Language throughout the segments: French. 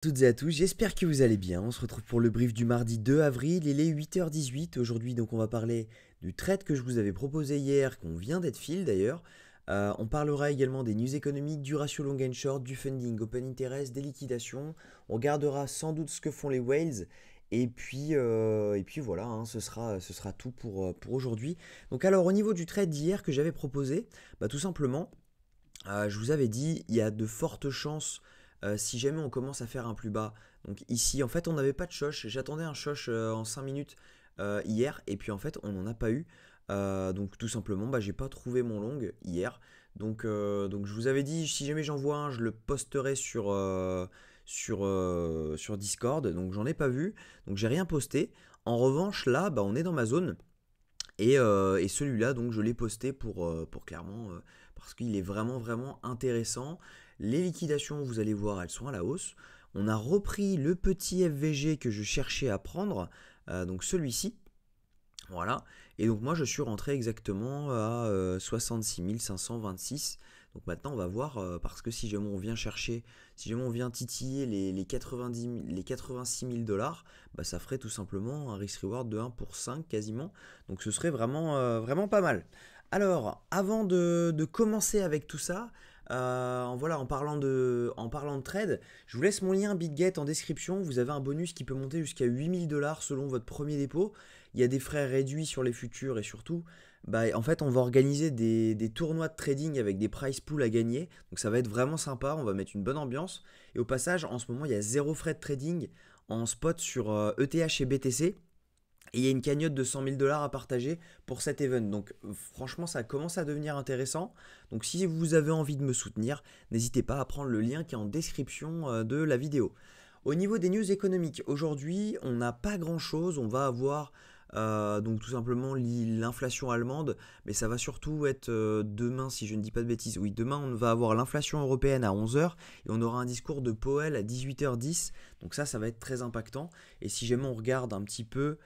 Toutes et à tous, j'espère que vous allez bien. On se retrouve pour le brief du mardi 2 avril, il est 8h18. Aujourd'hui, donc, on va parler du trade que je vous avais proposé hier, qu'on vient d'être fil d'ailleurs. On parlera également des news économiques, du ratio long and short, du funding, open interest, des liquidations. On regardera sans doute ce que font les whales. Et puis voilà, hein, ce sera tout pour aujourd'hui. Donc alors au niveau du trade d'hier que j'avais proposé, tout simplement, je vous avais dit, il y a de fortes chances si jamais on commence à faire un plus bas. Donc ici, en fait, on n'avait pas de shosh. J'attendais un shosh en 5 minutes hier, et puis en fait, on n'en a pas eu. Donc tout simplement, j'ai pas trouvé mon long hier. Donc je vous avais dit, si jamais j'en vois un, je le posterai sur Discord. Donc j'en ai pas vu, donc j'ai rien posté. En revanche, là, on est dans ma zone. Et celui-là, donc, je l'ai posté pour clairement, parce qu'il est vraiment, vraiment intéressant. Les liquidations, vous allez voir, elles sont à la hausse. On a repris le petit FVG que je cherchais à prendre, donc celui-ci. Voilà. Et donc moi je suis rentré exactement à 66 526. Donc maintenant on va voir, parce que si jamais on vient chercher, si jamais on vient titiller les 90 000 les 86 000 dollars, ça ferait tout simplement un risk reward de 1 pour 5 quasiment. Donc ce serait vraiment, vraiment pas mal. Alors avant de commencer avec tout ça, voilà, en parlant de trade, je vous laisse mon lien BitGet en description. Vous avez un bonus qui peut monter jusqu'à 8 000 dollars selon votre premier dépôt. Il y a des frais réduits sur les futurs et surtout, en fait, on va organiser des tournois de trading avec des prize pools à gagner. Donc ça va être vraiment sympa, on va mettre une bonne ambiance. Et au passage, en ce moment, il y a zéro frais de trading en spot sur ETH et BTC. Et il y a une cagnotte de 100 000 dollars à partager pour cet event. Donc franchement, ça commence à devenir intéressant. Donc si vous avez envie de me soutenir, n'hésitez pas à prendre le lien qui est en description de la vidéo. Au niveau des news économiques, aujourd'hui, on n'a pas grand-chose. On va avoir donc tout simplement l'inflation allemande, mais ça va surtout être demain, si je ne dis pas de bêtises. Oui, demain, on va avoir l'inflation européenne à 11 heures et on aura un discours de Powell à 18h10. Donc ça va être très impactant. Et si jamais on regarde un petit peu,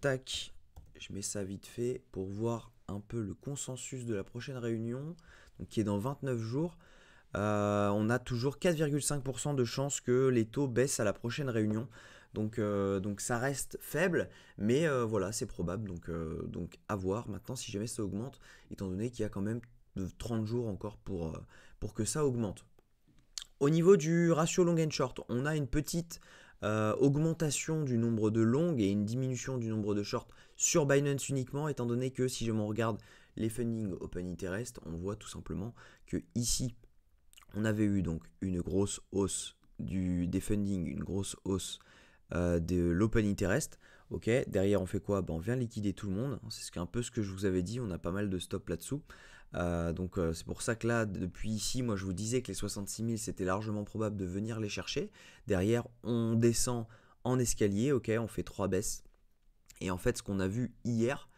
tac, je mets ça vite fait pour voir un peu le consensus de la prochaine réunion, donc qui est dans 29 jours. On a toujours 4,5% de chances que les taux baissent à la prochaine réunion. Donc ça reste faible, mais voilà, c'est probable. Donc à voir maintenant si jamais ça augmente, étant donné qu'il y a quand même 30 jours encore pour que ça augmente. Au niveau du ratio long and short, on a une petite augmentation du nombre de longs et une diminution du nombre de shorts sur Binance uniquement, étant donné que si je m'en regarde les funding open interest, on voit tout simplement que ici, on avait eu donc une grosse hausse des funding, une grosse hausse de l'open interest. Ok, derrière on fait quoi? On vient liquider tout le monde. C'est un peu ce que je vous avais dit. On a pas mal de stop là-dessous. Donc c'est pour ça que là, depuis ici, moi je vous disais que les 66 000 c'était largement probable de venir les chercher. Derrière, on descend en escalier. Ok, on fait 3 baisses. Et en fait, ce qu'on a vu hier,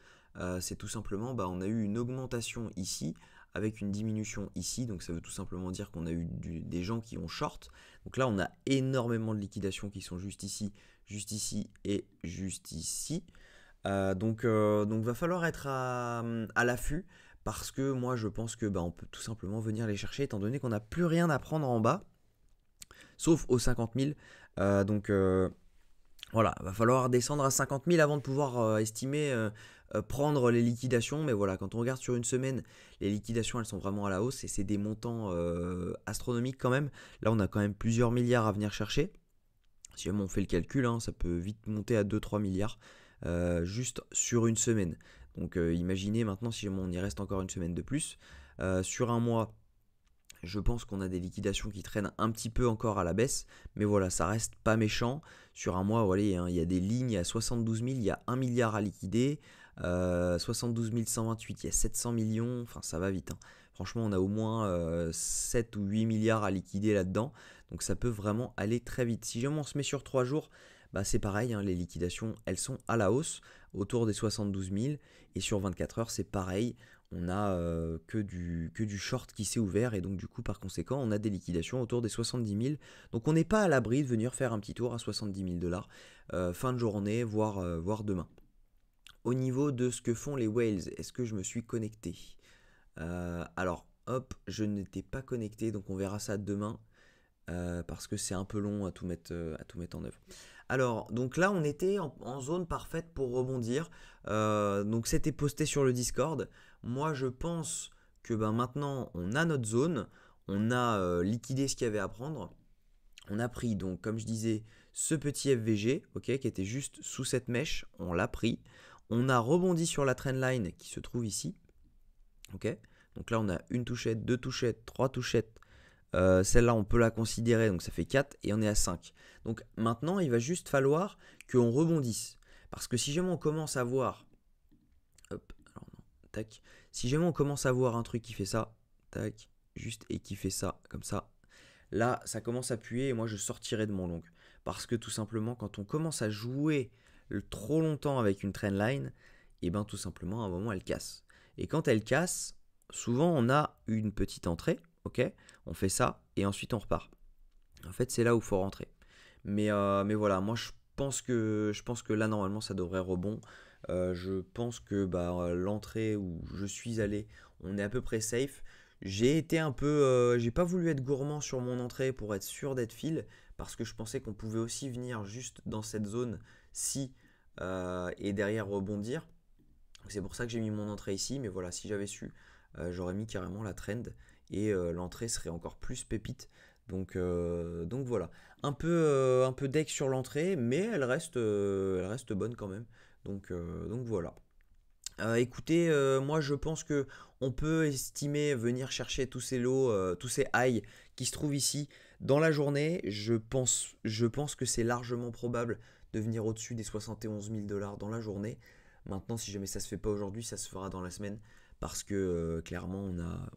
c'est tout simplement, on a eu une augmentation ici avec une diminution ici. Donc ça veut tout simplement dire qu'on a eu des gens qui ont short. Donc là, on a énormément de liquidations qui sont juste ici et juste ici. Donc va falloir être à l'affût parce que moi je pense que on peut tout simplement venir les chercher étant donné qu'on n'a plus rien à prendre en bas sauf aux 50 000. Donc voilà, va falloir descendre à 50 000 avant de pouvoir estimer prendre les liquidations. Mais voilà, quand on regarde sur une semaine, les liquidations elles sont vraiment à la hausse et c'est des montants astronomiques quand même. Là, on a quand même plusieurs milliards à venir chercher. Si jamais on fait le calcul, hein, ça peut vite monter à 2-3 milliards juste sur une semaine. Donc imaginez maintenant si jamais on y reste encore une semaine de plus. Sur un mois, je pense qu'on a des liquidations qui traînent un petit peu encore à la baisse, mais voilà, ça reste pas méchant. Sur un mois, voilà, il y a des lignes à 72 000, il y a 1 milliard à liquider. 72 128, il y a 700 millions, enfin ça va vite, hein. Franchement, on a au moins 7 ou 8 milliards à liquider là-dedans, donc ça peut vraiment aller très vite. Si jamais on se met sur 3 jours, c'est pareil, hein, les liquidations, elles sont à la hausse, autour des 72 000, et sur 24 heures, c'est pareil, on a que du short qui s'est ouvert et donc du coup par conséquent on a des liquidations autour des 70 000. Donc on n'est pas à l'abri de venir faire un petit tour à 70 000 dollars fin de journée, voire demain. Au niveau de ce que font les whales, est-ce que je me suis connecté? Alors hop, je n'étais pas connecté donc on verra ça demain. parce que c'est un peu long à tout mettre en œuvre. Alors, donc là, on était en zone parfaite pour rebondir. Donc, c'était posté sur le Discord. Moi, je pense que ben, maintenant, on a notre zone. On a liquidé ce qu'il y avait à prendre. On a pris, donc, comme je disais, ce petit FVG, ok, qui était juste sous cette mèche. On l'a pris. On a rebondi sur la trendline qui se trouve ici. Ok. Donc là, on a une touchette, deux touchettes, trois touchettes. Celle-là, on peut la considérer, donc ça fait 4 et on est à 5. Donc maintenant, il va juste falloir qu'on rebondisse. Parce que si jamais on commence à voir. Hop, alors non, tac. Si jamais on commence à voir un truc qui fait ça, tac, juste et qui fait ça, comme ça, là, ça commence à puer et moi je sortirai de mon long. Parce que tout simplement, quand on commence à jouer trop longtemps avec une trendline, et bien tout simplement, à un moment, elle casse. Et quand elle casse, souvent on a une petite entrée, ok. On fait ça et ensuite on repart. En fait, c'est là où il faut rentrer. Mais voilà, moi je pense que là normalement ça devrait rebond. Je pense que bah, l'entrée où je suis allé, on est à peu près safe. J'ai été un peu, j'ai pas voulu être gourmand sur mon entrée pour être sûr d'être fil, parce que je pensais qu'on pouvait aussi venir juste dans cette zone si et derrière rebondir. C'est pour ça que j'ai mis mon entrée ici, mais voilà, si j'avais su, j'aurais mis carrément la trend et l'entrée serait encore plus pépite. Donc voilà, un peu deck sur l'entrée, mais elle reste bonne quand même. Donc voilà. Écoutez, moi je pense que on peut estimer venir chercher tous ces lots, tous ces highs qui se trouvent ici dans la journée. Je pense que c'est largement probable de venir au-dessus des 71 000 dollars dans la journée. Maintenant, si jamais ça se fait pas aujourd'hui, ça se fera dans la semaine parce que clairement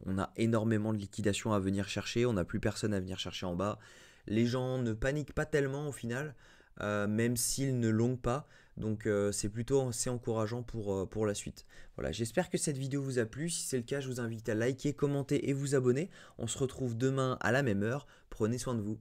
on a énormément de liquidations à venir chercher. On n'a plus personne à venir chercher en bas. Les gens ne paniquent pas tellement au final, même s'ils ne longent pas. Donc c'est plutôt assez encourageant pour la suite. Voilà, j'espère que cette vidéo vous a plu. Si c'est le cas, je vous invite à liker, commenter et vous abonner. On se retrouve demain à la même heure. Prenez soin de vous.